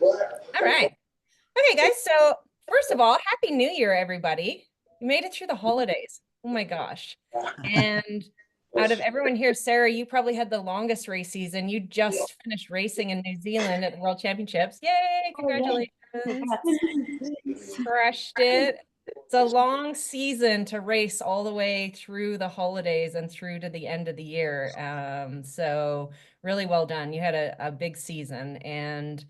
All right. Okay, guys. So first of all, Happy New Year, everybody. You made it through the holidays. Oh my gosh. And out of everyone here, Sarah, you probably had the longest race season. You just finished racing in New Zealand at the World Championships. Yay, congratulations. Crushed it. It's a long season to race all the way through the holidays and through to the end of the year. So really well done. You had a big season. And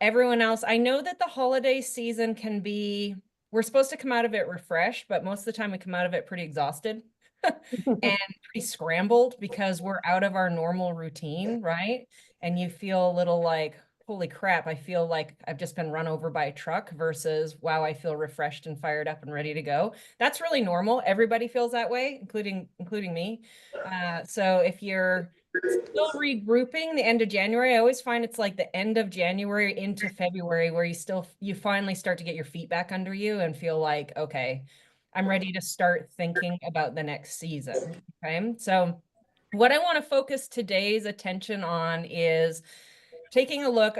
everyone else, I know that the holiday season can be, we're supposed to come out of it refreshed, but most of the time we come out of it pretty exhausted and pretty scrambled because we're out of our normal routine, right? And you feel a little like, holy crap, I feel like I've just been run over by a truck versus, wow, I feel refreshed and fired up and ready to go. That's really normal. Everybody feels that way, including me. So if you're still regrouping the end of January, I always find it's like the end of January into February where you finally start to get your feet back under you and feel like, okay, I'm ready to start thinking about the next season. Okay. So what I want to focus today's attention on is taking a look.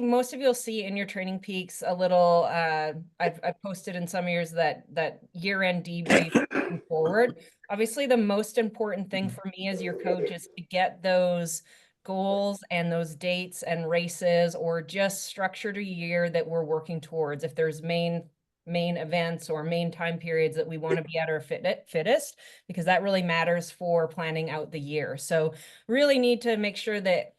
Most of you'll see in your training peaks a little, I've posted in some years that year-end debrief forward. Obviously, the most important thing for me as your coach is to get those goals and those dates and races or just structured a year that we're working towards. If there's main events or main time periods that we want to be at our fittest, because that really matters for planning out the year. So really need to make sure that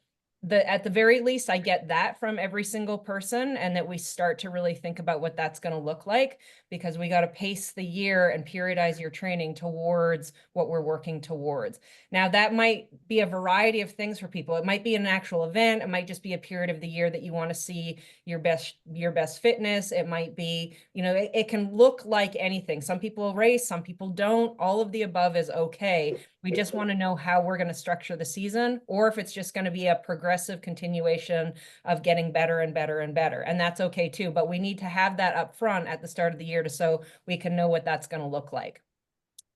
at the very least, I get that from every single person and that we start to really think about what that's going to look like, because we got to pace the year and periodize your training towards what we're working towards. Now, that might be a variety of things for people. It might be an actual event. It might just be a period of the year that you want to see your best fitness. It might be, it can look like anything. Some people race, some people don't. All of the above is okay. We just want to know how we're going to structure the season, or if it's just going to be a progressive continuation of getting better and better and better. And that's okay too, but we need to have that up front at the start of the year so we can know what that's going to look like.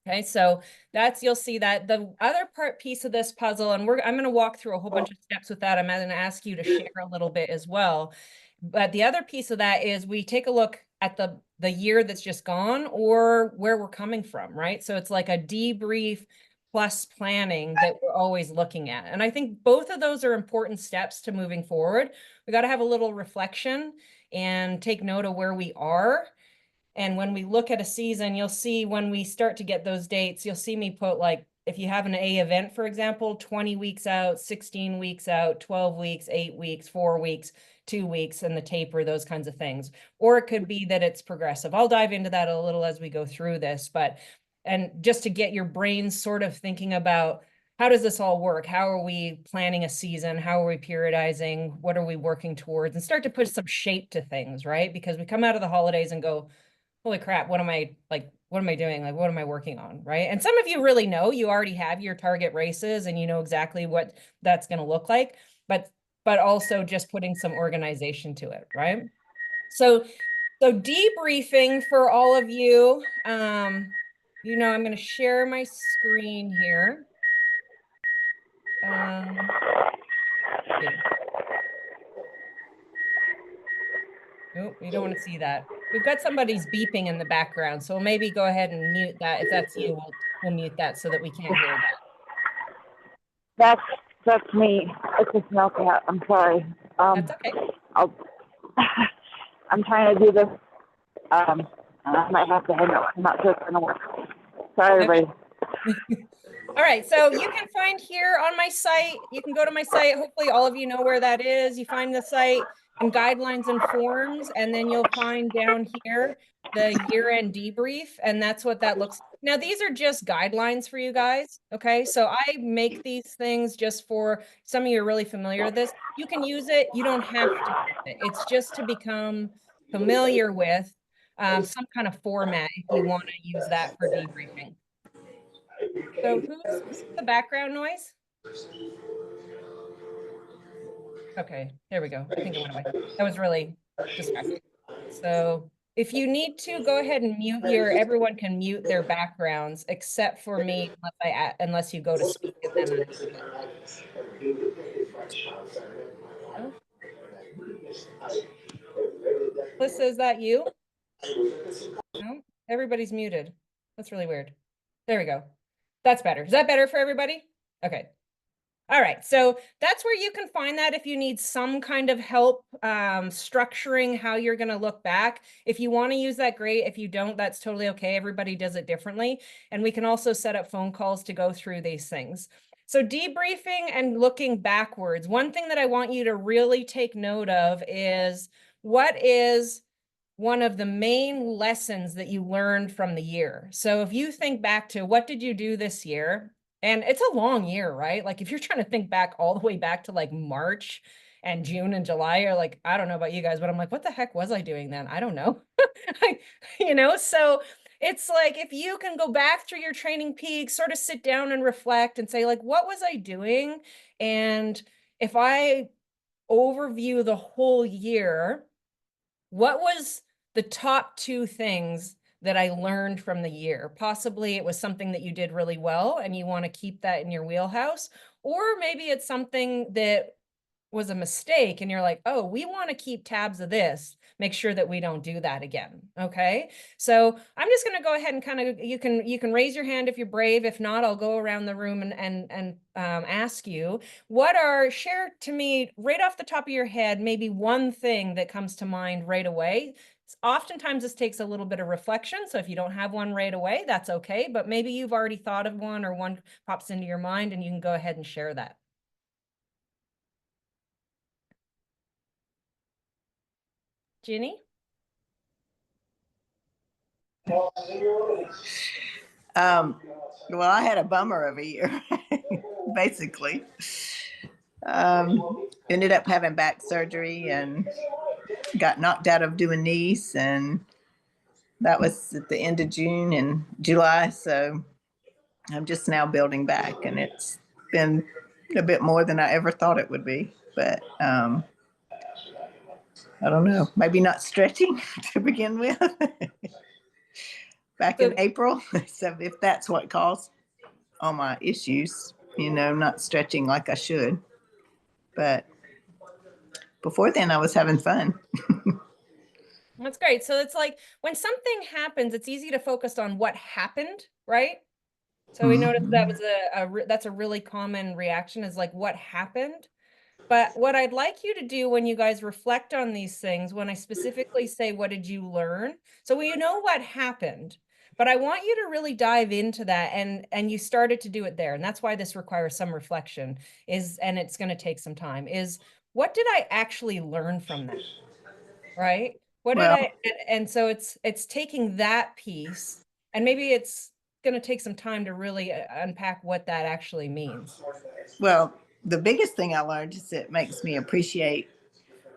Okay, so you'll see that. The other piece of this puzzle, and I'm going to walk through a whole bunch of steps with that. I'm going to ask you to share a little bit as well. But the other piece of that is we take a look at the year that's just gone or where we're coming from, right? So it's like a debrief plus planning that we're always looking at. And I think both of those are important steps to moving forward. We got to have a little reflection and take note of where we are. And when we look at a season, you'll see when we start to get those dates, you'll see me put like, if you have an A event, for example, 20 weeks out, 16 weeks out, 12 weeks, 8 weeks, 4 weeks, 2 weeks, and the taper, those kinds of things. Or it could be that it's progressive. I'll dive into that a little as we go through this, and just to get your brain sort of thinking about how does this all work? How are we planning a season? How are we periodizing? What are we working towards? And start to put some shape to things, right? Because we come out of the holidays and go, holy crap, what am I doing? Like, what am I working on? Right. And some of you really know, you already have your target races and you know exactly what that's going to look like, but also just putting some organization to it. Right. So debriefing for all of you, I'm going to share my screen here. Oh, you don't want to see that. We've got somebody's beeping in the background, so maybe go ahead and mute that. If that's you, we'll mute that so that we can't hear that. That's me. It's a smell cat. I'm sorry. That's okay. I'm trying to do this. And I might have to hang up. I'm not sure it's going to work. Sorry, everybody. All right, so you can find here on my site, you can go to my site. Hopefully all of you know where that is. You find the site and guidelines and forms, and then you'll find down here the year-end debrief, and that's what that looks like. Now, these are just guidelines for you guys, okay? So I make these things just for some of you are really familiar with this. You can use it. You don't have to use it. It's just to become familiar with some kind of format if you want to use that for debriefing. So who's the background noise? Okay, there we go. I think it went away. That was really distracting. So if you need to, go ahead and mute everyone can mute their backgrounds except for me, unless you go to speak and then No? Melissa, is that you? No? Everybody's muted. That's really weird. There we go. That's better. Is that better for everybody? Okay. All right, so that's where you can find that if you need some kind of help structuring how you're going to look back. If you want to use that, great. If you don't, that's totally okay. Everybody does it differently. And we can also set up phone calls to go through these things. So debriefing and looking backwards, one thing that I want you to really take note of is what is one of the main lessons that you learned from the year. So if you think back to what did you do this year? And it's a long year, right? Like if you're trying to think back all the way back to like March and June and July, or like, I don't know about you guys, but I'm like, what the heck was I doing then? I don't know. So it's like if you can go back through your training peaks, sort of sit down and reflect and say, like, what was I doing? And if I overview the whole year, what was the top two things that I learned from the year? Possibly it was something that you did really well and you want to keep that in your wheelhouse, or maybe it's something that was a mistake and you're like, oh, we want to keep tabs of this, make sure that we don't do that again. Okay, so I'm just going to go ahead and kind of, you can raise your hand if you're brave. If not, I'll go around the room and ask you, share to me right off the top of your head, maybe one thing that comes to mind right away. Oftentimes this takes a little bit of reflection, so if you don't have one right away, that's okay, but maybe you've already thought of one or one pops into your mind and you can go ahead and share that. Ginny? Well, I had a bummer of a year, basically. Ended up having back surgery and got knocked out of doing knees, and that was at the end of June and July. So I'm just now building back, and it's been a bit more than I ever thought it would be. But I don't know, maybe not stretching to begin with back in April. So if that's what caused all my issues, not stretching like I should. But before then, I was having fun. That's great. So it's like when something happens, it's easy to focus on what happened, right? So we noticed that was that's a really common reaction, is like what happened. But what I'd like you to do when you guys reflect on these things, when I specifically say, what did you learn? So we know what happened, but I want you to really dive into that, and you started to do it there. And that's why this requires some reflection, and it's going to take some time, is what did I actually learn from that? Right? What did Well, and so it's taking that piece, and maybe it's going to take some time to really unpack what that actually means. well, the biggest thing I learned is it makes me appreciate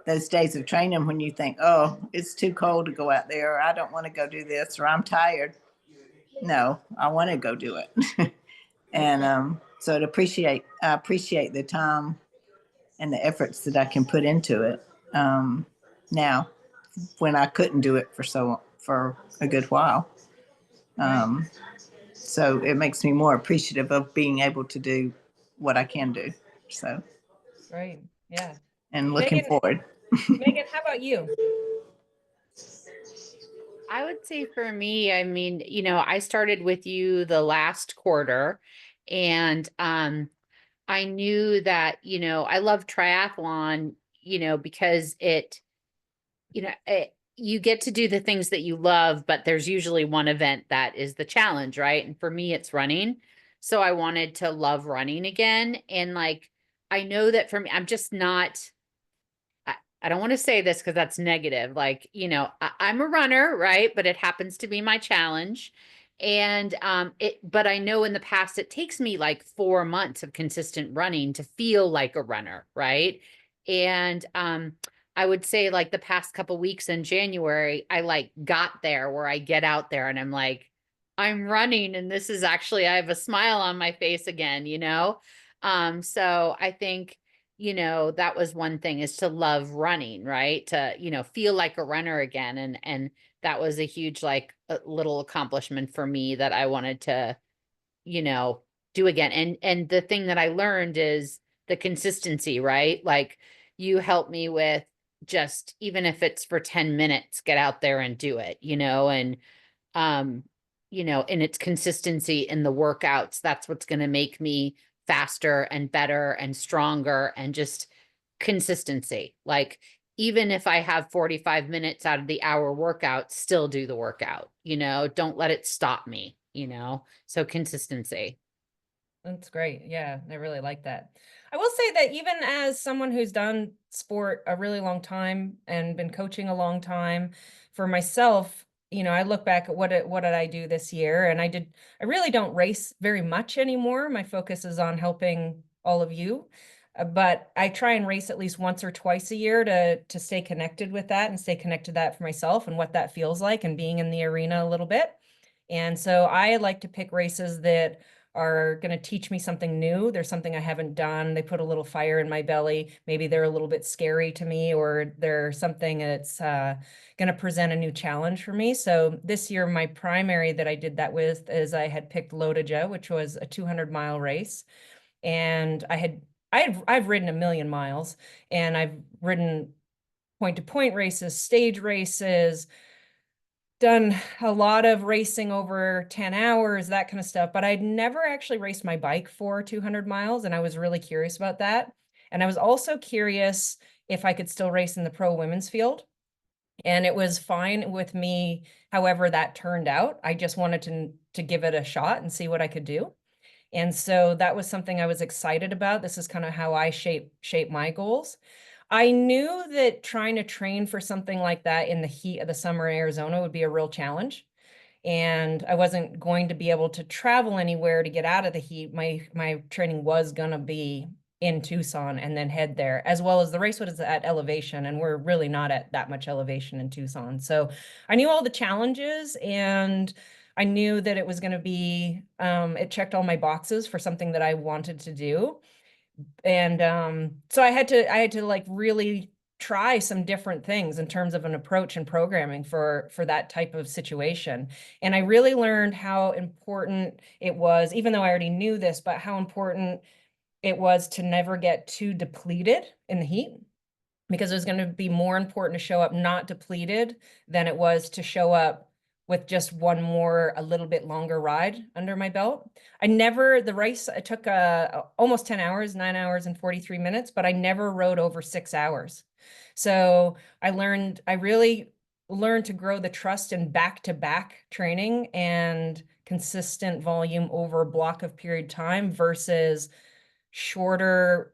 those days of training when you think, oh, it's too cold to go out there, or I don't want to go do this, or I'm tired. No, I want to go do it. And so I appreciate the time and the efforts that I can put into it. Now, when I couldn't do it for a good while. So it makes me more appreciative of being able to do what I can do. So, Right. Yeah. and looking forward. Megan, how about you? I would say for me, I mean, I started with you the last quarter, and I knew that, I love triathlon, because you get to do the things that you love, but there's usually one event that is the challenge, right? And for me, it's running. So I wanted to love running again. And like, I know that for me, I'm just not, I don't want to say this because that's negative. Like, I'm a runner, right? But it happens to be my challenge. And but I know in the past it takes me like 4 months of consistent running to feel like a runner, right? And I would say like the past couple weeks in January, I like got there where I get out there and I'm like, I'm running, and this is actually, I have a smile on my face again. So I think that was one thing, is to love running, right? To, feel like a runner again. And that was a huge, like a little accomplishment for me that I wanted to, do again. And the thing that I learned is the consistency, right? Like, you help me with just, even if it's for 10 minutes, get out there and do it, um, and it's consistency in the workouts. That's what's going to make me faster and better and stronger, and just consistency. Like, even if I have 45 minutes out of the hour workout, still do the workout, don't let it stop me, so consistency. That's great. Yeah, I really like that. I will say that even as someone who's done sport a really long time and been coaching a long time, for myself, I look back at what did I do this year, and I really don't race very much anymore. My focus is on helping all of you. But I try and race at least once or twice a year to stay connected with that and stay connected to that for myself and what that feels like and being in the arena a little bit. And so I like to pick races that are going to teach me something new. There's something I haven't done. They put a little fire in my belly. Maybe they're a little bit scary to me, or they're something that's going to present a new challenge for me. So this year, my primary that I did that with is I had picked Lodija, which was a 200-mile race. And I've ridden a million miles, and I've ridden point-to-point races, stage races, done a lot of racing over 10 hours, that kind of stuff, but I'd never actually raced my bike for 200 miles. And I was really curious about that. And I was also curious if I could still race in the pro women's field. And it was fine with me, however that turned out. I just wanted to give it a shot and see what I could do. And so that was something I was excited about. This is kind of how I shape my goals. I knew that trying to train for something like that in the heat of the summer in Arizona would be a real challenge. And I wasn't going to be able to travel anywhere to get out of the heat. My training was going to be in Tucson and then head there, as well as the race was at elevation, and we're really not at that much elevation in Tucson. So I knew all the challenges, and I knew that it was going to be, it checked all my boxes for something that I wanted to do. And so I had to like really try some different things in terms of an approach and programming for that type of situation. And I really learned how important it was, even though I already knew this, but how important it was to never get too depleted in the heat, because it was going to be more important to show up not depleted than it was to show up with just one more, a little bit longer ride under my belt. The race, it took almost 10 hours, 9 hours and 43 minutes, but I never rode over 6 hours. So I really learned to grow the trust in back-to-back training and consistent volume over a block of period time versus shorter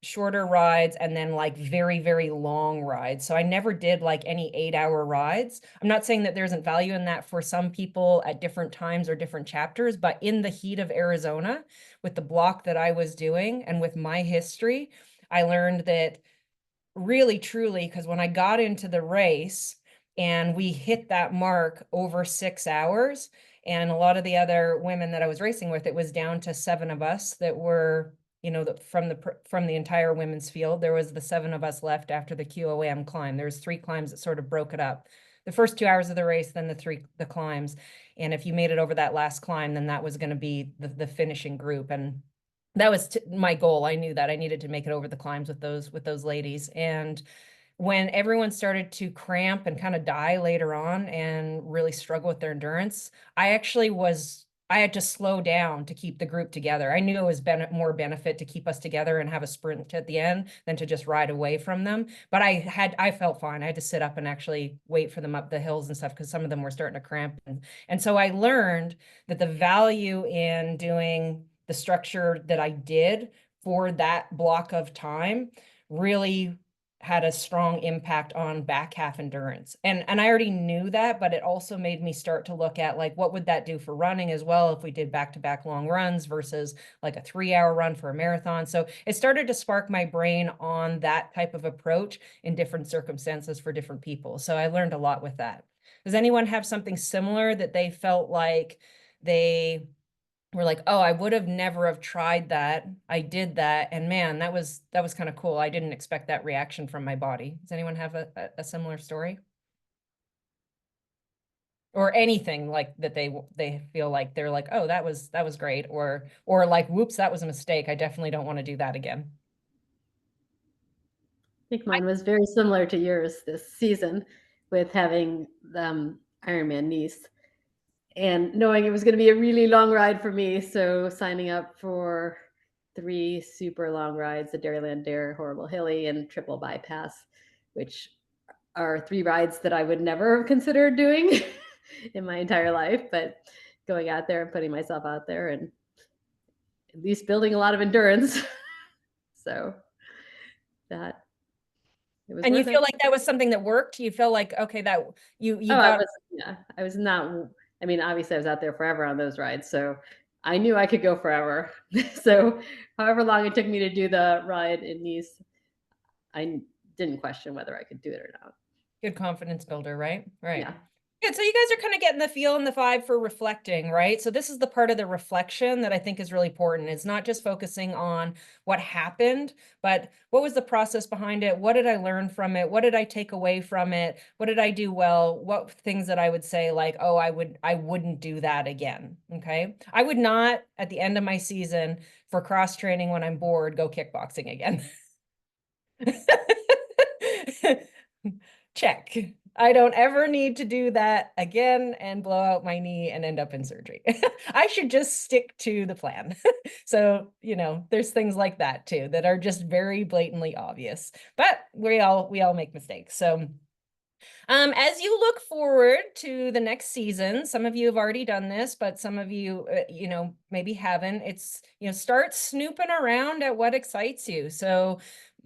shorter rides and then like very, very long rides. So I never did like any 8-hour rides. I'm not saying that there isn't value in that for some people at different times or different chapters, but in the heat of Arizona, with the block that I was doing and with my history, I learned that really truly, because when I got into the race and we hit that mark over 6 hours, and a lot of the other women that I was racing with, it was down to 7 of us that were, from the entire women's field. There was the 7 of us left after the QOM climb. There was 3 climbs that sort of broke it up. The first 2 hours of the race, then the climbs. And if you made it over that last climb, then that was going to be the finishing group. And that was my goal. I knew that I needed to make it over the climbs with those ladies. And when everyone started to cramp and kind of die later on and really struggle with their endurance, I had to slow down to keep the group together. I knew it was more benefit to keep us together and have a sprint at the end than to just ride away from them. But I felt fine. I had to sit up and actually wait for them up the hills and stuff, because some of them were starting to cramp. And so I learned that the value in doing the structure that I did for that block of time really had a strong impact on back half endurance. And I already knew that, but it also made me start to look at like, what would that do for running as well if we did back-to-back long runs versus like a 3-hour run for a marathon. So it started to spark my brain on that type of approach in different circumstances for different people. So I learned a lot with that. Does anyone have something similar that they felt like they were like, oh, I would have never have tried that. I did that. And man, that was kind of cool. I didn't expect that reaction from my body. Does anyone have a similar story? Or anything like that they feel like they're like, oh, that was great. Or like, whoops, that was a mistake. I definitely don't want to do that again. think mine was very similar to yours this season with having Ironman Nice and knowing it was going to be a really long ride for me. So signing up for 3 super long rides, the Dairyland Dare, Horrible Hilly, and Triple Bypass, which are 3 rides that I would never have considered doing in my entire life. But going out there and putting myself out there and at least building a lot of endurance. So that it was And you worth feel it. like that was something that worked? You feel like, okay, that you Oh, got, I was not, I mean, obviously I was out there forever on those rides, so I knew I could go forever. So however long it took me to do the ride in Nice, I didn't question whether I could do it or not. good confidence builder, right? Right. Yeah. Good. So you guys are kind of getting the feel and the vibe for reflecting, right? So this is the part of the reflection that I think is really important. It's not just focusing on what happened, but what was the process behind it? What did I learn from it? What did I take away from it? What did I do well? What things that I would say like, oh, I wouldn't do that again. Okay. I would not at the end of my season for cross training when I'm bored, go kickboxing again. Check. I don't ever need to do that again and blow out my knee and end up in surgery. I should just stick to the plan. So, there's things like that too that are just very blatantly obvious, but we all make mistakes. So, as you look forward to the next season, some of you have already done this, but some of you, maybe haven't. It's, start snooping around at what excites you. So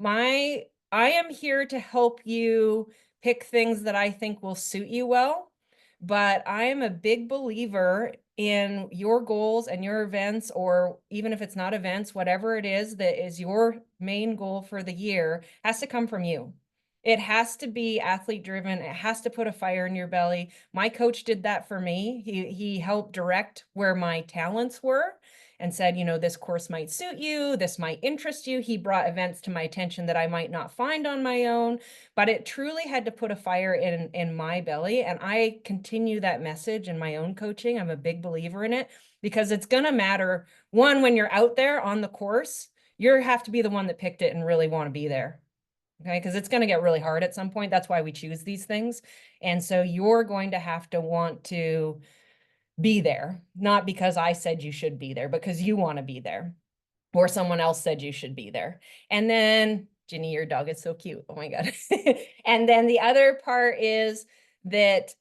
I am here to help you pick things that I think will suit you well, but I am a big believer in your goals and your events, or even if it's not events, whatever it is that is your main goal for the year has to come from you. It has to be athlete driven. It has to put a fire in your belly. My coach did that for me. He helped direct where my talents were and said, this course might suit you. This might interest you. He brought events to my attention that I might not find on my own, but it truly had to put a fire in my belly. And I continue that message in my own coaching. I'm a big believer in it because it's going to matter. One, when you're out there on the course, you have to be the one that picked it and really want to be there. Okay, because it's going to get really hard at some point. That's why we choose these things. And so you're going to have to want to be there, not because I said you should be there, because you want to be there, or someone else said you should be there. And then, Ginny, your dog is so cute. Oh my God. And then the other part is that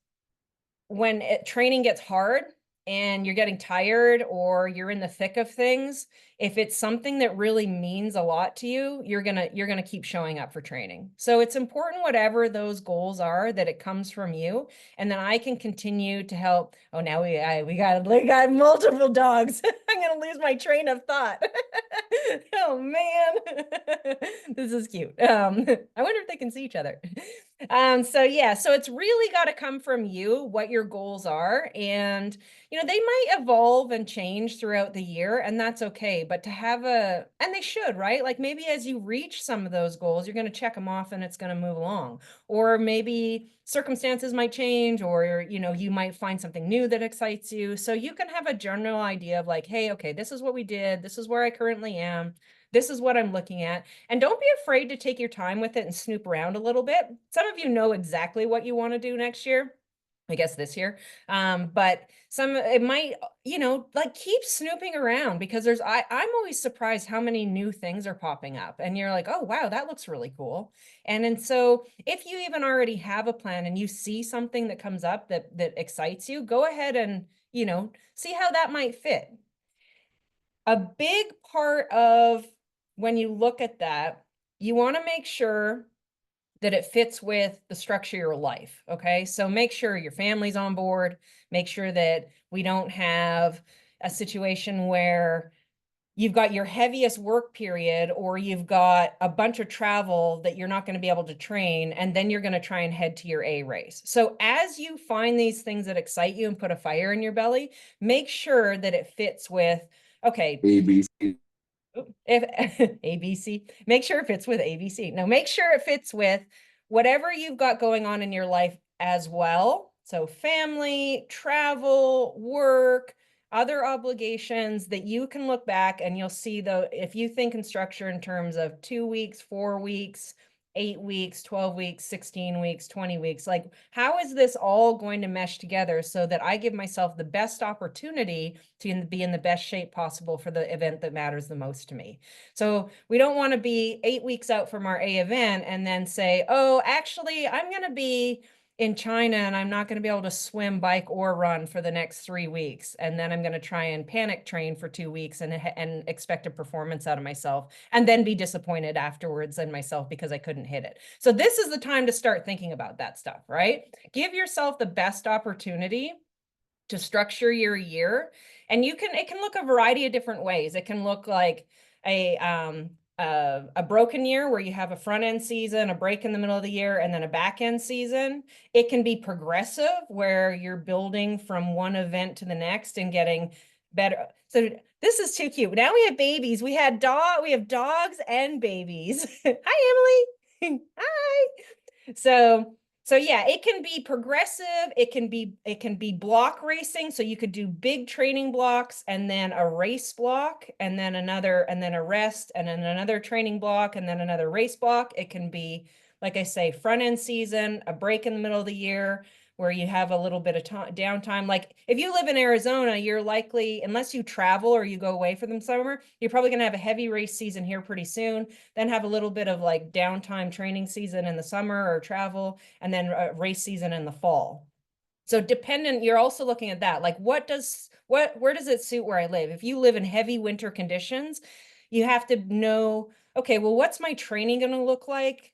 when training gets hard and you're getting tired or you're in the thick of things, if it's something that really means a lot to you, you're gonna keep showing up for training. So it's important, whatever those goals are, that it comes from you, and then I can continue to help. Oh, now we got multiple dogs. I'm gonna lose my train of thought. Oh man, this is cute. I wonder if they can see each other. So yeah, so it's really got to come from you, what your goals are. And, they might evolve and change throughout the year, and that's okay. But to have and they should, right? Like maybe as you reach some of those goals, you're going to check them off and it's going to move along. Or maybe circumstances might change, or, you might find something new that excites you. So you can have a general idea of like, hey, okay, this is what we did. This is where I currently am. This is what I'm looking at. And don't be afraid to take your time with it and snoop around a little bit. Some of you know exactly what you want to do next year. I guess this year. But it might, like keep snooping around, because I'm always surprised how many new things are popping up and you're like, oh, wow, that looks really cool. And so if you even already have a plan and you see something that comes up that excites you, go ahead and, see how that might fit. A big part of when you look at that, you want to make sure that it fits with the structure of your life. Okay. So make sure your family's on board, make sure that we don't have a situation where you've got your heaviest work period, or you've got a bunch of travel that you're not going to be able to train, and then you're going to try and head to your A race. So as you find these things that excite you and put a fire in your belly, make sure that it fits with, okay, ABC. If ABC, make sure it fits with ABC. Now make sure it fits with whatever you've got going on in your life as well. So family, travel, work, other obligations that you can look back and you'll see, though, if you think in structure in terms of 2 weeks, 4 weeks, 8 weeks, 12 weeks, 16 weeks, 20 weeks. Like, how is this all going to mesh together so that I give myself the best opportunity to be in the best shape possible for the event that matters the most to me? So we don't want to be 8 weeks out from our A event and then say, oh, actually, I'm going to be in China and I'm not going to be able to swim, bike, or run for the next 3 weeks. And then I'm going to try and panic train for 2 weeks and expect a performance out of myself and then be disappointed afterwards in myself because I couldn't hit it. So this is the time to start thinking about that stuff, right? Give yourself the best opportunity to structure your year. And it can look a variety of different ways. It can look like a broken year where you have a front end season, a break in the middle of the year, and then a back end season. It can be progressive where you're building from one event to the next and getting better. So this is too cute. Now we have babies. We have dogs and babies. Hi, Emily. Hi. So yeah, it can be progressive. It can be block racing. So you could do big training blocks and then a race block and then a rest and then another training block and then another race block. It can be, like I say, front end season, a break in the middle of the year where you have a little bit of downtime. Like if you live in Arizona, you're likely, unless you travel or you go away for the summer, you're probably going to have a heavy race season here pretty soon, then have a little bit of like downtime training season in the summer or travel, and then a race season in the fall. So you're also looking at that, like where does it suit where I live? If you live in heavy winter conditions, you have to know, okay, well, what's my training going to look like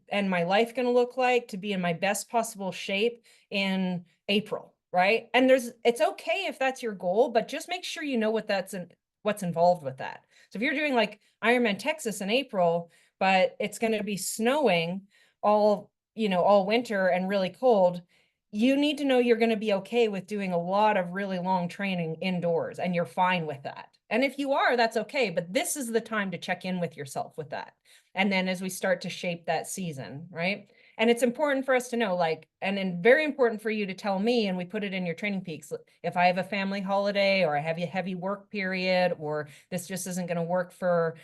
and my life going to look like to be in my best possible shape in April, right? And it's okay if that's your goal, but just make sure you know what's involved with that. So if you're doing like Ironman Texas in April, but it's going to be snowing all winter and really cold, you need to know you're going to be okay with doing a lot of really long training indoors and you're fine with that. And if you are, that's okay. But this is the time to check in with yourself with that. And then as we start to shape that season, right? And it's important for us to know, like, and then very important for you to tell me, and we put it in your training peaks, if I have a family holiday or I have a heavy work period, or this just isn't going to work for,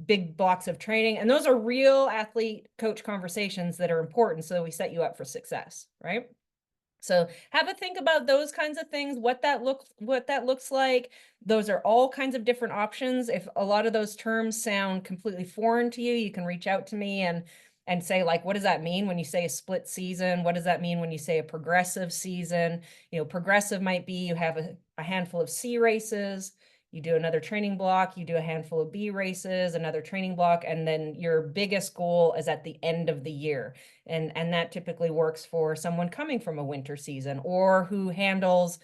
big blocks of training. And those are real athlete coach conversations that are important so that we set you up for success, right? So have a think about those kinds of things, what that looks like. Those are all kinds of different options. If a lot of those terms sound completely foreign to you, you can reach out to me and say, like, what does that mean when you say a split season? What does that mean when you say a progressive season? Progressive might be you have a handful of C races, you do another training block, you do a handful of B races, another training block, and then your biggest goal is at the end of the year. And that typically works for someone coming from a winter season or who handles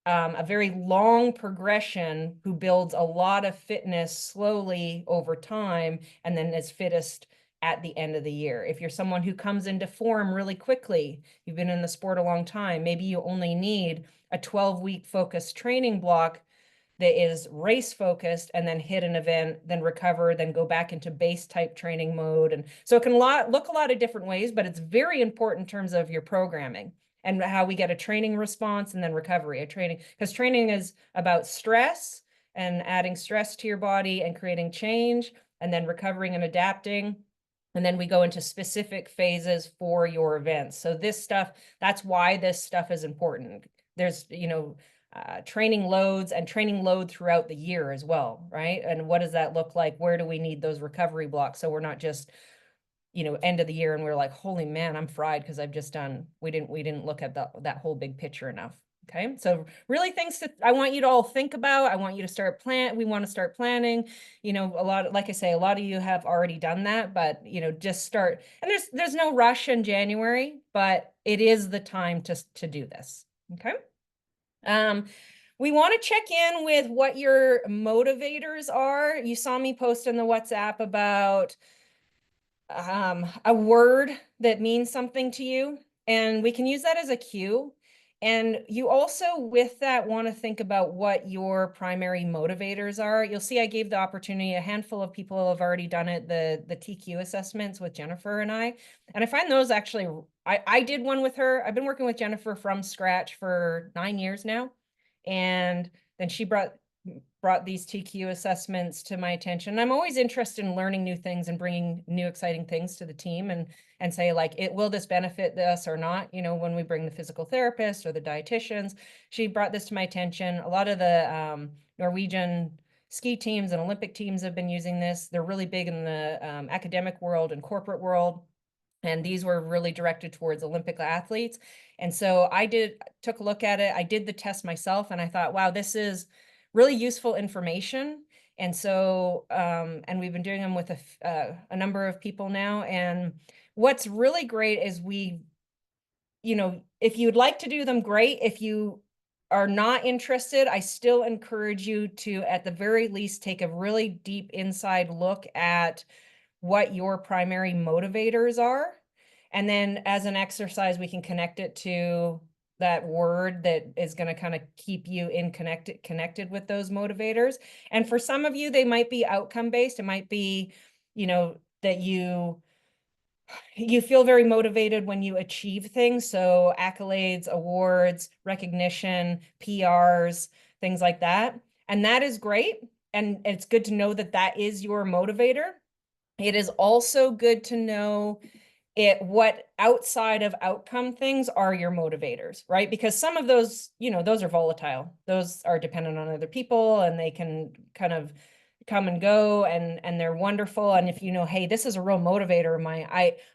a very long progression, who builds a lot of fitness slowly over time and then is fittest at the end of the year. If you're someone who comes into form really quickly, you've been in the sport a long time, maybe you only need a 12-week focused training block that is race focused and then hit an event, then recover, then go back into base type training mode. And so it can look a lot of different ways, but it's very important in terms of your programming and how we get a training response and then recovery, because training is about stress and adding stress to your body and creating change, and then recovering and adapting. And then we go into specific phases for your events. So that's why this stuff is important. There's, training loads and training load throughout the year as well, right? And what does that look like? Where do we need those recovery blocks? So we're not just, end of the year and we're like, holy man, I'm fried because we didn't look at that whole big picture enough. Okay. So really I want you to all think about. I want you to we want to start planning, like I say, a lot of you have already done that, but just start. And there's no rush in January, but it is the time to do this. Okay. We want to check in with what your motivators are. You saw me post in the WhatsApp about a word that means something to you, and we can use that as a cue. And you also, with that, want to think about what your primary motivators are. You'll see I gave the opportunity, a handful of people have already done it, the TQ assessments with Jennifer and I find those actually, I did one with her. I've been working with Jennifer from scratch for 9 years now. And then she brought brought these TQ assessments to my attention. I'm always interested in learning new things and bringing new exciting things to the team, and say like, will this benefit us or not? You know, when we bring the physical therapist or the dietitians, she brought this to my attention. A lot of the Norwegian ski teams and Olympic teams have been using this. They're really big in the academic world and corporate world. And these were really directed towards Olympic athletes. And so took a look at it. I did the test myself and I thought, wow, this is really useful information. And so, and we've been doing them with a number of people now. And what's really great is you know, if you'd like to do them, great. If you are not interested, I still encourage you to, at the very least, take a really deep inside look at what your primary motivators are. And then as an exercise, we can connect it to that word that is going to kind of keep you connected with those motivators. And for some of you, they might be outcome based. It might be, you know, that you feel very motivated when you achieve things. So accolades, awards, recognition, PRs, things like that. And that is great. And it's good to know that that is your motivator. It is also good to know what outside of outcome things are your motivators, right? Because some of those, you know, those are volatile. Those are dependent on other people and they can kind of come and go, and they're wonderful. And if you know, hey, this is a real motivator of mine,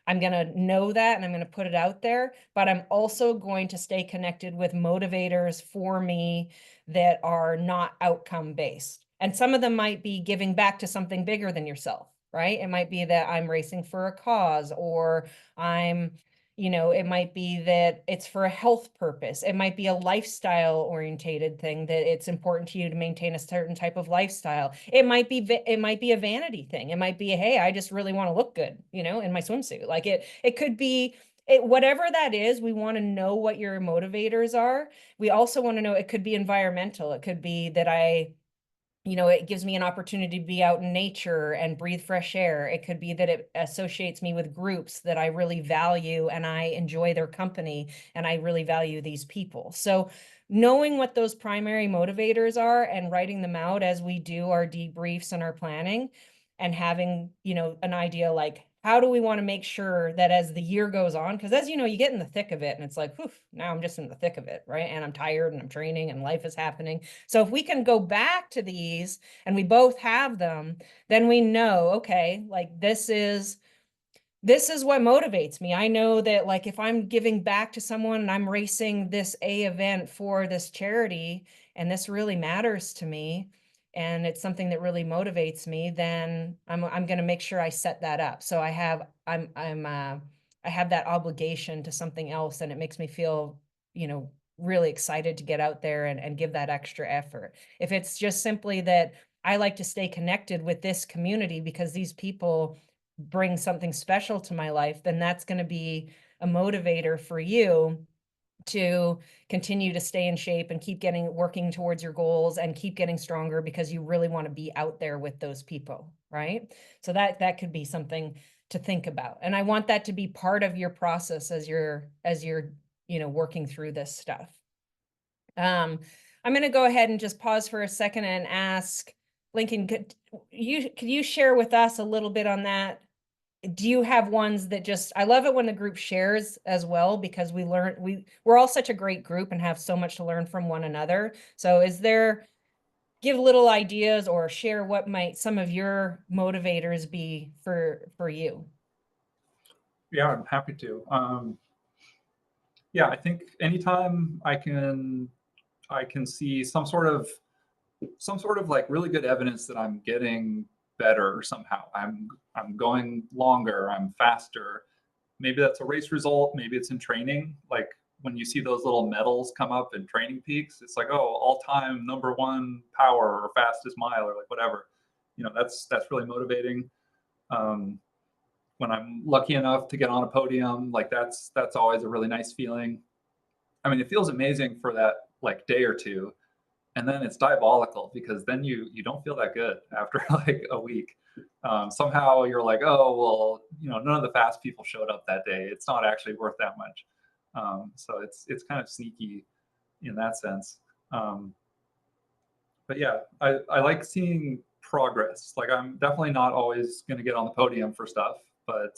I'm going to know that and I'm going to put it out there, but I'm also going to stay connected with motivators for me that are not outcome based. And some of them might be giving back to something bigger than yourself, right? It might be that I'm racing for a cause, or I'm, you know, it might be that it's for a health purpose. It might be a lifestyle orientated thing, that it's important to you to maintain a certain type of lifestyle. It might be a vanity thing. It might be, hey, I just really want to look good, you know, in my swimsuit. Like it could be whatever that is. We want to know what your motivators are. We also want to know, it could be environmental. It could be that you know, it gives me an opportunity to be out in nature and breathe fresh air. It could be that it associates me with groups that I really value and I enjoy their company and I really value these people. So knowing what those primary motivators are and writing them out as we do our debriefs and our planning, and having, you know, an idea like, how do we want to make sure that as the year goes on, because as you know, you get in the thick of it and it's like, whew, now I'm just in the thick of it, right? And I'm tired and I'm training and life is happening. So if we can go back to these and we both have them, then we know, okay, like this is what motivates me. I know that like if I'm giving back to someone and I'm racing this event for this charity and this really matters to me and it's something that really motivates me, then I'm going to make sure I set that up. So I have that obligation to something else, and it makes me feel, you know, really excited to get out there and give that extra effort. If it's just simply that I like to stay connected with this community because these people bring something special to my life, then that's going to be a motivator for you to continue to stay in shape and keep working towards your goals and keep getting stronger because you really want to be out there with those people, right? So that could be something to think about. And I want that to be part of your process as you're, you know, working through this stuff. I'm going to go ahead and just pause for a second and ask Lincoln, could you share with us a little bit on that? Do you have ones that I love it when the group shares as well, because we're all such a great group and have so much to learn from one another. So give little ideas or share what might some of your motivators be for you. Yeah, I'm happy to. Yeah, I think anytime I can see some sort of like really good evidence that I'm getting better somehow. I'm going longer, I'm faster. Maybe that's a race result, maybe it's in training. Like when you see those little medals come up in Training Peaks, it's like, oh, all-time #1 power or fastest mile or like whatever. You know, that's really motivating. When I'm lucky enough to get on a podium, like that's always a really nice feeling. I mean, it feels amazing for that like day or two, and then it's diabolical because then you don't feel that good after like a week. Somehow you're like, oh well, you know, none of the fast people showed up that day. It's not actually worth that much. So it's kind of sneaky in that sense. But yeah, I like seeing progress. Like I'm definitely not always going to get on the podium for stuff, but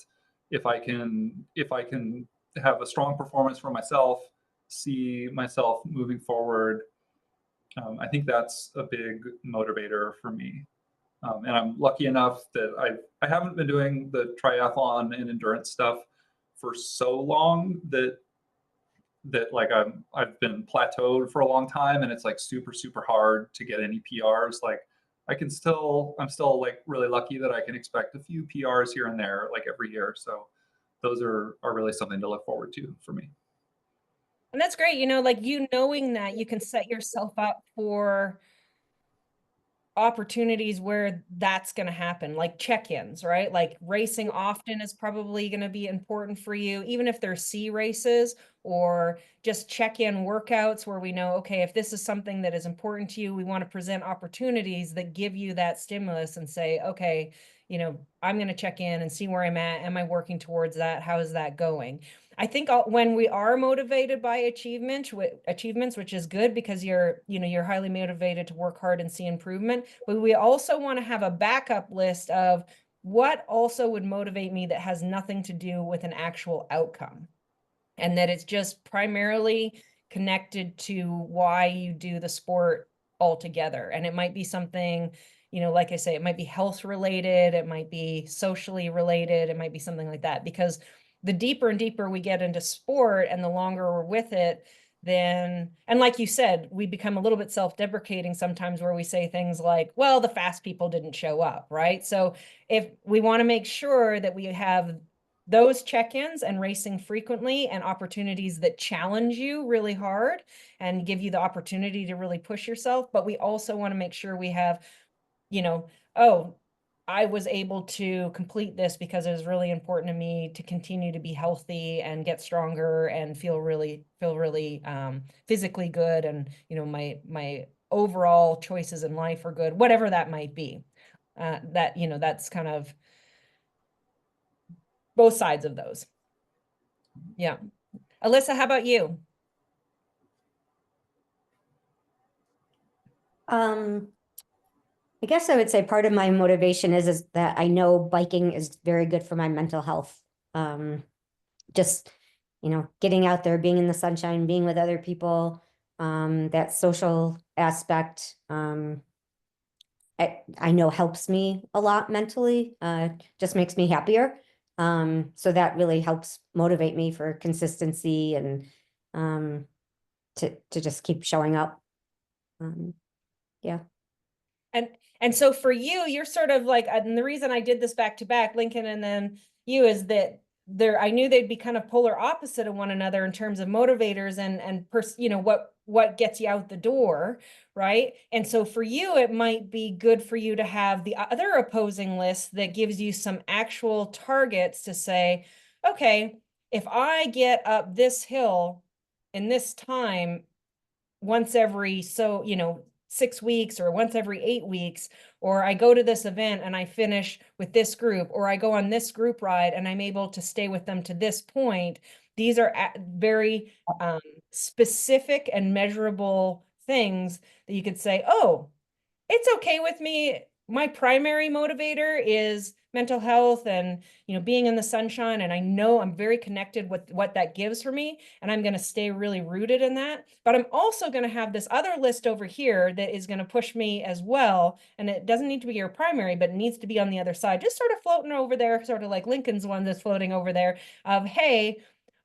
if I can have a strong performance for myself, see myself moving forward, I think that's a big motivator for me. And I'm lucky enough that I haven't been doing the triathlon and endurance stuff for so long that like I've been plateaued for a long time, and it's like super hard to get any PRs. Like I'm still like really lucky that I can expect a few PRs here and there like every year. So those are really something to look forward to for me. And that's great, you know, like you knowing that you can set yourself up for opportunities where that's going to happen, like check-ins, right? Like racing often is probably going to be important for you, even if they're C races or just check-in workouts where we know, okay, if this is something that is important to you, we want to present opportunities that give you that stimulus and say, okay, you know, I'm going to check in and see where I'm at. Am I working towards that? How is that going? I think when we are motivated by achievements, which is good because you're highly motivated to work hard and see improvement, but we also want to have a backup list of what also would motivate me that has nothing to do with an actual outcome, and that it's just primarily connected to why you do the sport altogether. And it might be something, you know, like I say, it might be health related, it might be socially related, it might be something like that, because the deeper and deeper we get into sport and the longer we're with it, then, and like you said, we become a little bit self-deprecating sometimes where we say things like, well, the fast people didn't show up, right? So if we want to make sure that we have those check-ins and racing frequently and opportunities that challenge you really hard and give you the opportunity to really push yourself, but we also want to make sure we have, you know, oh, I was able to complete this because it was really important to me to continue to be healthy and get stronger and feel really physically good. And, you know, my overall choices in life are good, whatever that might be. That, you know, that's kind of both sides of those. Yeah. Alyssa, how about you? I guess I would say part of my motivation is that I know biking is very good for my mental health. Just, you know, getting out there, being in the sunshine, being with other people, that social aspect, I know helps me a lot mentally, just makes me happier. So that really helps motivate me for consistency and to just keep showing up. Yeah. And so for you, you're sort of like, and the reason I did this back to back, Lincoln and then you, is that I knew they'd be kind of polar opposite of one another in terms of motivators and you know, what gets you out the door, right? And so for you, it might be good for you to have the other opposing list that gives you some actual targets to say, okay, if I get up this hill in this time once every, so, you know, 6 weeks or once every 8 weeks, or I go to this event and I finish with this group, or I go on this group ride and I'm able to stay with them to this point. These are very specific and measurable things that you could say, oh, it's okay with me. My primary motivator is mental health and, you know, being in the sunshine. And I know I'm very connected with what that gives for me. And I'm going to stay really rooted in that. But I'm also going to have this other list over here that is going to push me as well. And it doesn't need to be your primary, but it needs to be on the other side, just sort of floating over there, sort of like Lincoln's one that's floating over there of, hey,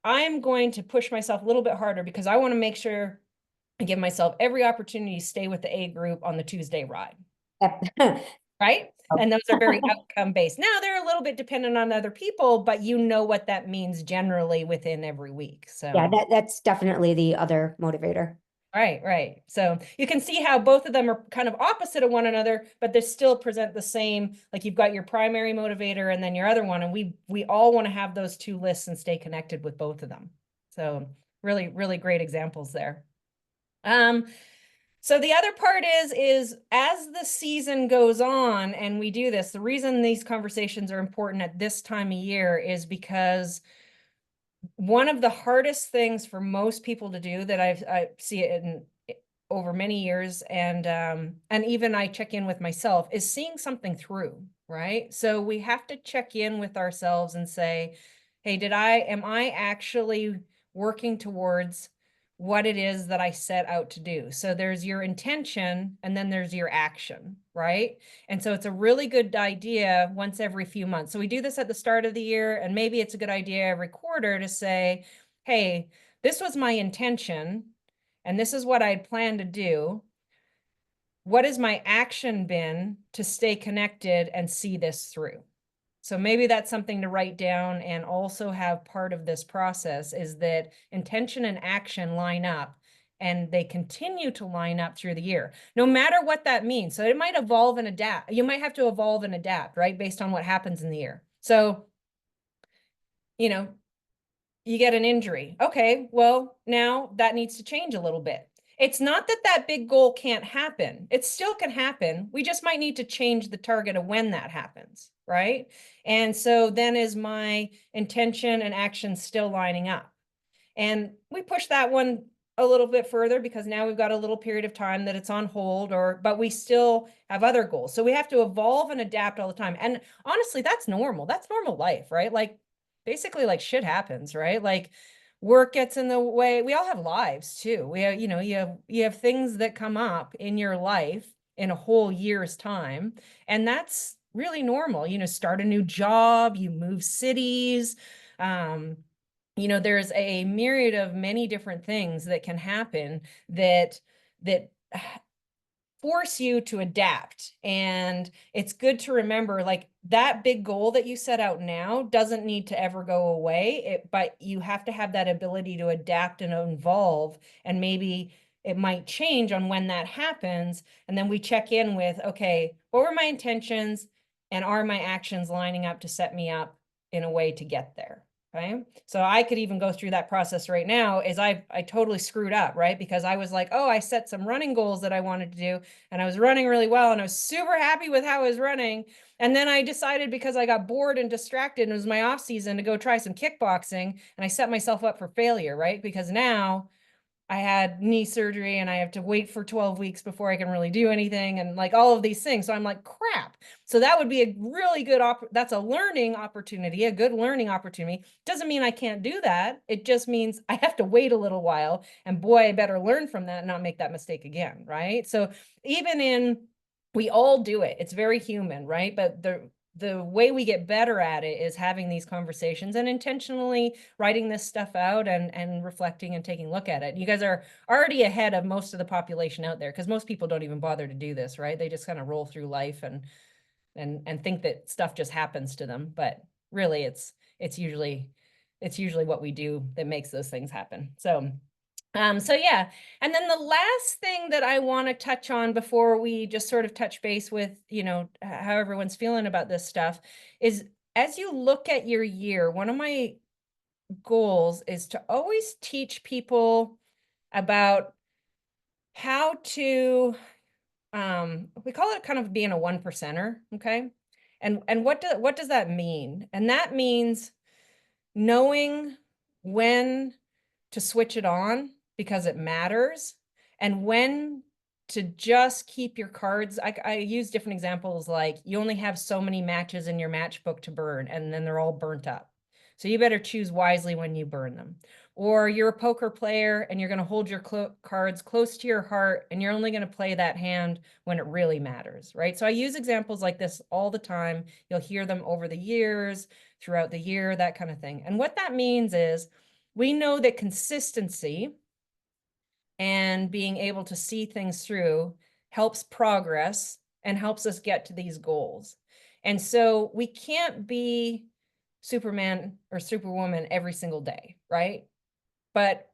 I'm going to push myself a little bit harder because I want to make sure I give myself every opportunity to stay with the A group on the Tuesday ride. Right? And those are very outcome based. Now they're a little bit dependent on other people, but you know what that means generally within every week. So yeah, that's definitely the other motivator. Right. So you can see how both of them are kind of opposite of one another, but they still present the same, like you've got your primary motivator and then your other one. And we all want to have those two lists and stay connected with both of them. So really great examples there. So the other part is as the season goes on and we do this, the reason these conversations are important at this time of year is because one of the hardest things for most people to do that I see it over many years, and even I check in with myself, is seeing something through, right? So we have to check in with ourselves and say, hey, am I actually working towards what it is that I set out to do? So there's your intention and then there's your action, right? And so it's a really good idea once every few months. So we do this at the start of the year, and maybe it's a good idea every quarter to say, hey, this was my intention, and this is what I had planned to do. What has my action been to stay connected and see this through? So maybe that's something to write down, and also have part of this process is that intention and action line up, and they continue to line up through the year, no matter what that means. So it might evolve and adapt. You might have to evolve and adapt, right? Based on what happens in the year. So, you know, you get an injury. Okay, well, now that needs to change a little bit. It's not that that big goal can't happen. It still can happen. We just might need to change the target of when that happens, right? And so then is my intention and action still lining up? And we push that one a little bit further because now we've got a little period of time that it's on hold, but we still have other goals. So we have to evolve and adapt all the time. And honestly, that's normal. That's normal life, right? Like, basically, like, shit happens, right? Like, work gets in the way. We all have lives too. We have, you have things that come up in your life in a whole year's time, and that's really normal. Start a new job, you move cities, there's a myriad of many different things that can happen that force you to adapt. And it's good to remember, like, that big goal that you set out now doesn't need to ever go away, but you have to have that ability to adapt and evolve, and maybe it might change on when that happens. And then we check in with, okay, what were my intentions, and are my actions lining up to set me up in a way to get there? Okay. So I could even go through that process right now, is I totally screwed up, right? Because I was like, oh, I set some running goals that I wanted to do, and I was running really well, and I was super happy with how I was running. And then I decided, because I got bored and distracted, and it was my off season, to go try some kickboxing, and I set myself up for failure, right? Because now I had knee surgery and I have to wait for 12 weeks before I can really do anything, and like all of these things. So I'm like, crap. So that would be a really good, that's a learning opportunity, a good learning opportunity. Doesn't mean I can't do that. It just means I have to wait a little while, and boy, I better learn from that and not make that mistake again, right? So we all do it. It's very human, right? But the way we get better at it is having these conversations and intentionally writing this stuff out, and reflecting and taking a look at it. You guys are already ahead of most of the population out there, because most people don't even bother to do this, right? They just kind of roll through life and think that stuff just happens to them. But really, it's usually what we do that makes those things happen. So yeah. And then the last thing that I want to touch on before we just sort of touch base with, how everyone's feeling about this stuff, is, as you look at your year, one of my goals is to always teach people about how to, we call it kind of being a 1%er. Okay. And what does that mean? And that means knowing when to switch it on because it matters, and when to just keep your cards. I use different examples, like, you only have so many matches in your match book to burn, and then they're all burnt up. So you better choose wisely when you burn them. Or you're a poker player and you're going to hold your cards close to your heart, and you're only going to play that hand when it really matters, right? So I use examples like this all the time. You'll hear them over the years, throughout the year, that kind of thing. And what that means is, we know that consistency and being able to see things through helps progress and helps us get to these goals. And so we can't be Superman or Superwoman every single day, right? But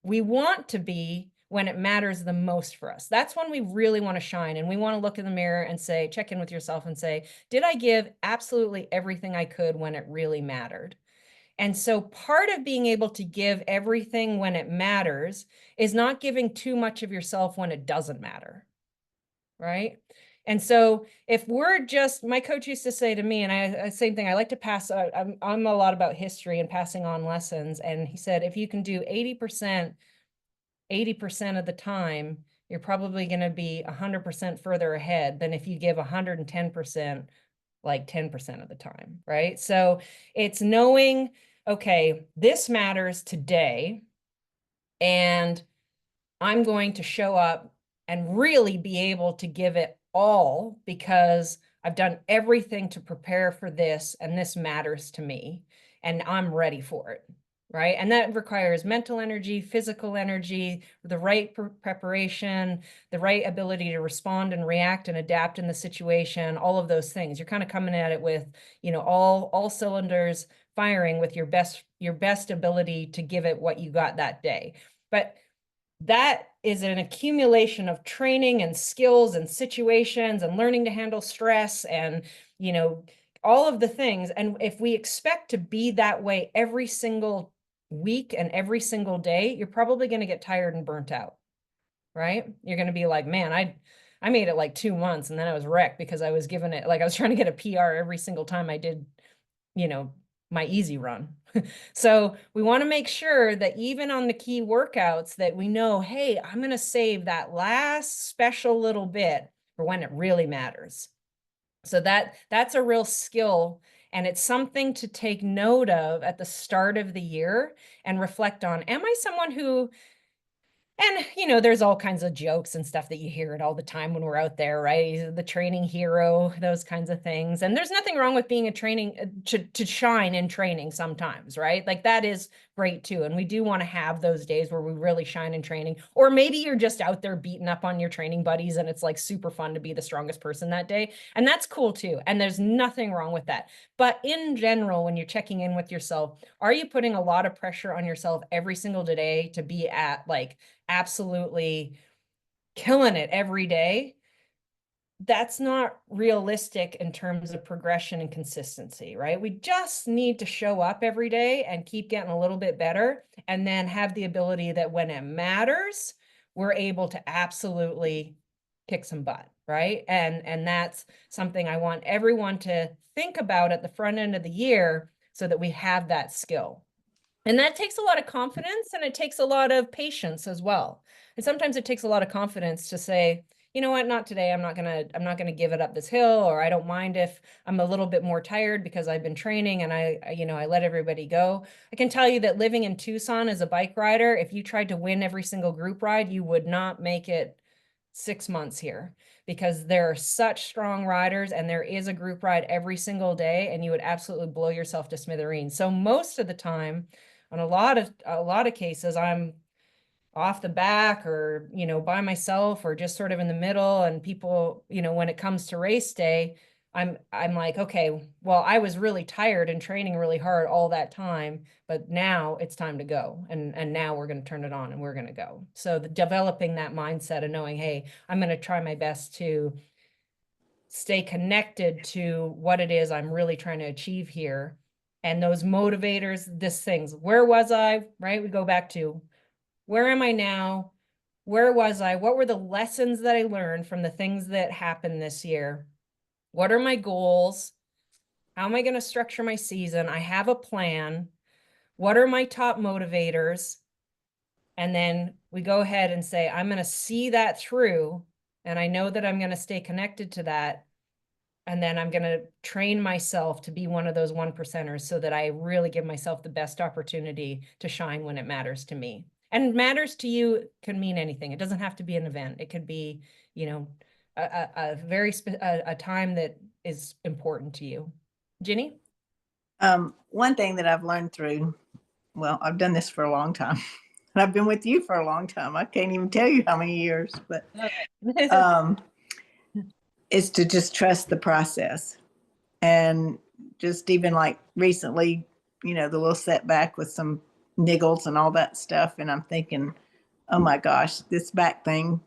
we want to be when it matters the most for us. That's when we really want to shine, and we want to look in the mirror and say, check in with yourself and say, did I give absolutely everything I could when it really mattered? And so part of being able to give everything when it matters is not giving too much of yourself when it doesn't matter, right? And so if we're just, my coach used to say to me, and I same thing, I like to pass, I'm a lot about history and passing on lessons. And he said, if you can do 80% of the time, you're probably going to be 100% further ahead than if you give 110% like 10% of the time, right? So it's knowing, okay, this matters today, and I'm going to show up and really be able to give it all because I've done everything to prepare for this, and this matters to me, and I'm ready for it, right? And that requires mental energy, physical energy, the right preparation, the right ability to respond and react and adapt in the situation, all of those things. You're kind of coming at it with, you know, all cylinders firing with your best ability to give it what you got that day. But that is an accumulation of training and skills and situations and learning to handle stress and, you know, all of the things. And if we expect to be that way every single week and every single day, you're probably going to get tired and burnt out, right? You're going to be like, man, I made it like 2 months and then I was wrecked because I was giving it, like I was trying to get a PR every single time I did, you know, my easy run. So we want to make sure that even on the key workouts that we know, hey, I'm going to save that last special little bit for when it really matters. So that's a real skill, and it's something to take note of at the start of the year and reflect on. Am I someone who, and, you know, there's all kinds of jokes and stuff that you hear it all the time when we're out there, right? The training hero, those kinds of things. And there's nothing wrong with being a training, to shine in training sometimes, right? Like that is great too. And we do want to have those days where we really shine in training. Or maybe you're just out there beating up on your training buddies and it's like super fun to be the strongest person that day. And that's cool too. And there's nothing wrong with that. But in general, when you're checking in with yourself, are you putting a lot of pressure on yourself every single day to be at like absolutely killing it every day? That's not realistic in terms of progression and consistency, right? We just need to show up every day and keep getting a little bit better, and then have the ability that when it matters, we're able to absolutely kick some butt, right? And that's something I want everyone to think about at the front end of the year so that we have that skill. And that takes a lot of confidence, and it takes a lot of patience as well. And sometimes it takes a lot of confidence to say, you know what, not today. I'm not gonna give it up this hill, or I don't mind if I'm a little bit more tired because I've been training and I let everybody go. I can tell you that living in Tucson as a bike rider, if you tried to win every single group ride, you would not make it 6 months here, because there are such strong riders and there is a group ride every single day, and you would absolutely blow yourself to smithereens. So most of the time, on a lot of cases, I'm off the back, or, you know, by myself, or just sort of in the middle. And people, you know, when it comes to race day, I'm like, okay, well, I was really tired and training really hard all that time, but now it's time to go. And now we're going to turn it on and we're going to go. So developing that mindset of knowing, hey, I'm going to try my best to stay connected to what it is I'm really trying to achieve here. And those motivators, this things, where was I, right? We go back to, where am I now? Where was I? What were the lessons that I learned from the things that happened this year? What are my goals? How am I going to structure my season? I have a plan. What are my top motivators? And then we go ahead and say, I'm going to see that through, and I know that I'm going to stay connected to that. And then I'm going to train myself to be one of those 1%ers so that I really give myself the best opportunity to shine when it matters to me. And matters to you can mean anything. It doesn't have to be an event. It could be, you know, a time that is important to you. Ginny? One thing that I've learned through, well, I've done this for a long time, and I've been with you for a long time. I can't even tell you how many years, but is to just trust the process. And just even like recently, you know, the little setback with some niggles and all that stuff. And I'm thinking, oh my gosh, this back thing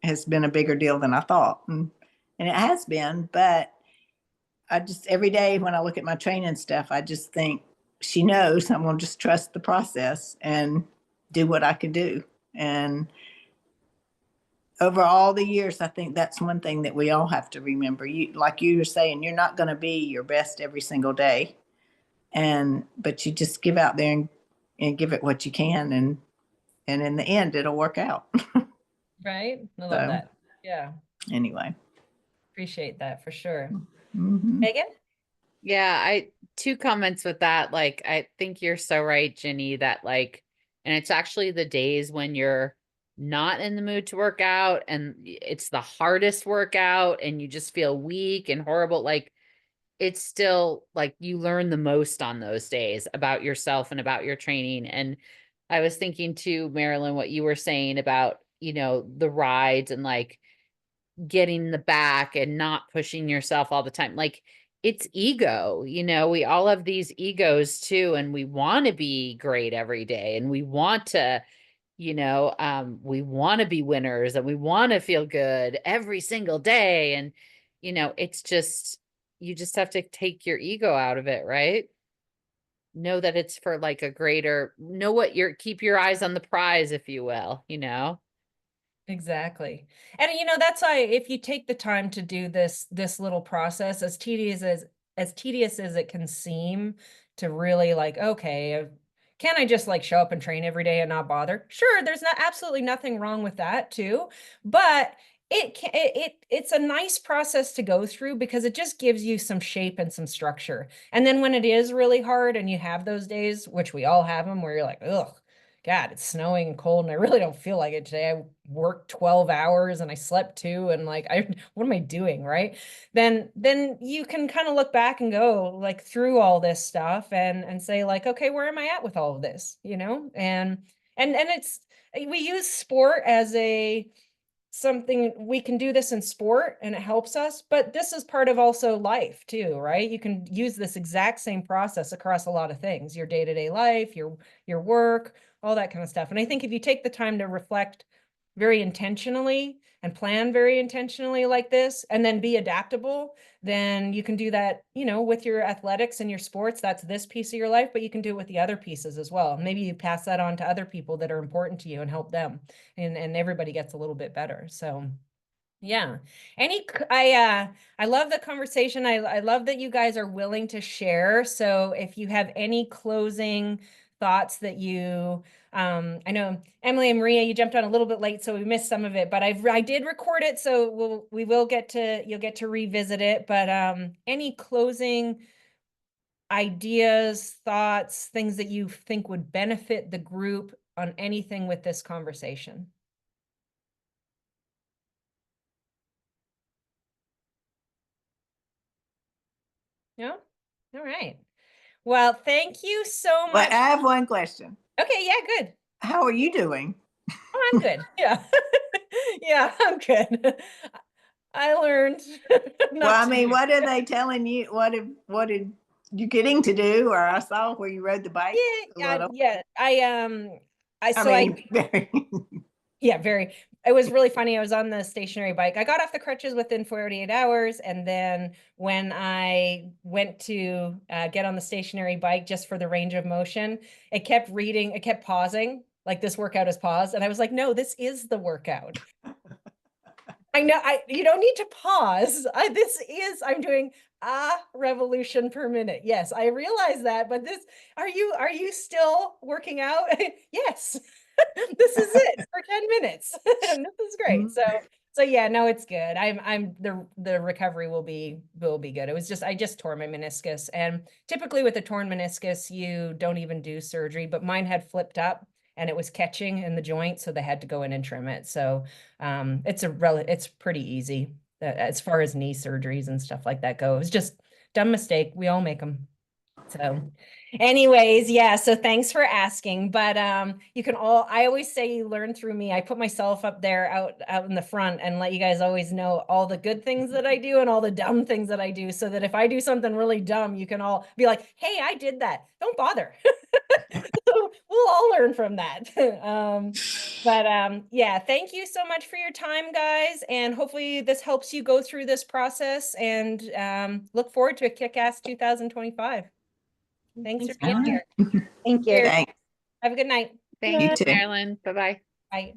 has been a bigger deal than I thought. And it has been, but I just, every day when I look at my training stuff, I just think, she knows I'm going to just trust the process and do what I can do. And over all the years, I think that's one thing that we all have to remember. You, like you were saying, you're not going to be your best every single day. But you just give out there and give it what you can. And in the end, it'll work out. Right? I love So- that. Yeah, Anyway. appreciate that for sure. Mhm. Megan? Yeah, I two comments with that. Like, I think you're so right, Ginny, that like, and it's actually the days when you're not in the mood to work out and it's the hardest workout and you just feel weak and horrible. Like, it's still like you learn the most on those days about yourself and about your training. And I was thinking too, Marilyn, what you were saying about, the rides and like getting in the back and not pushing yourself all the time. Like, it's ego, we all have these egos too, and we want to be great every day and we want to, we want to be winners and we want to feel good every single day. And, it's just, you just have to take your ego out of it, right? Know that it's for like a greater, keep your eyes on the prize, if you will, Exactly. And that's why if you take the time to do this little process, as tedious as it can seem, to really like, okay, can I just like show up and train every day and not bother? Sure, there's absolutely nothing wrong with that too, but it's a nice process to go through because it just gives you some shape and some structure. And then when it is really hard and you have those days, which we all have them, where you're like, ugh, God, it's snowing and cold and I really don't feel like it today. I worked 12 hours and I slept 2 and like, what am I doing? Right. Then you can kind of look back and go like through all this stuff and say like, okay, where am I at with all of this? And it's, we use sport as something. We can do this in sport and it helps us, but this is part of also life too, right? You can use this exact same process across a lot of things, your day-to-day life, your work, all that kind of stuff. And I think if you take the time to reflect very intentionally and plan very intentionally like this, and then be adaptable, then you can do that, with your athletics and your sports. That's this piece of your life, but you can do it with the other pieces as well. Maybe you pass that on to other people that are important to you and help them, and everybody gets a little bit better. So yeah. I love the conversation. I love that you guys are willing to share. So if you have any closing thoughts that I know Emily and Maria, you jumped on a little bit late, so we missed some of it, but I did record it, so you'll get to revisit it. But any closing ideas, thoughts, things that you think would benefit the group on anything with this conversation? No? All right. Well, thank you so But much. I have one question. Okay, yeah, good. How are you doing? Oh, I'm good. Yeah. Yeah, I'm good. I learned Well, I to mean, do- what are they telling you? What are you getting to do? Or I saw where you rode the bike a little. Yeah. Very. Yeah, it was really funny. I was on the stationary bike. I got off the crutches within 48 hours. And then when I went to get on the stationary bike just for the range of motion, it kept pausing, like this workout is paused. And I was like, no, this is the workout. I know you don't need to pause. I'm doing a revolution per minute. Yes, I realize that, but are you still working out? Yes. This is it for 10 minutes. And this is great. So yeah, no, it's good. The recovery will be good. I just tore my meniscus, and typically with a torn meniscus, you don't even do surgery, but mine had flipped up and it was catching in the joint, so they had to go in and trim it. So it's pretty easy as far as knee surgeries and stuff like that go. It's just dumb mistake. We all make them. So anyways, yeah, so thanks for asking. But I always say you learn through me. I put myself up there out in the front and let you guys always know all the good things that I do and all the dumb things that I do, so that if I do something really dumb, you can all be like, hey, I did that. Don't bother. So we'll all learn from that. Yeah, thank you so much for your time, guys. And hopefully this helps you go through this process, and look forward to a kick-ass 2025. Thanks for being here. Thank you. Cheers. Thanks. Have a good night. Thanks, too. Marilyn. Bye-bye. Bye.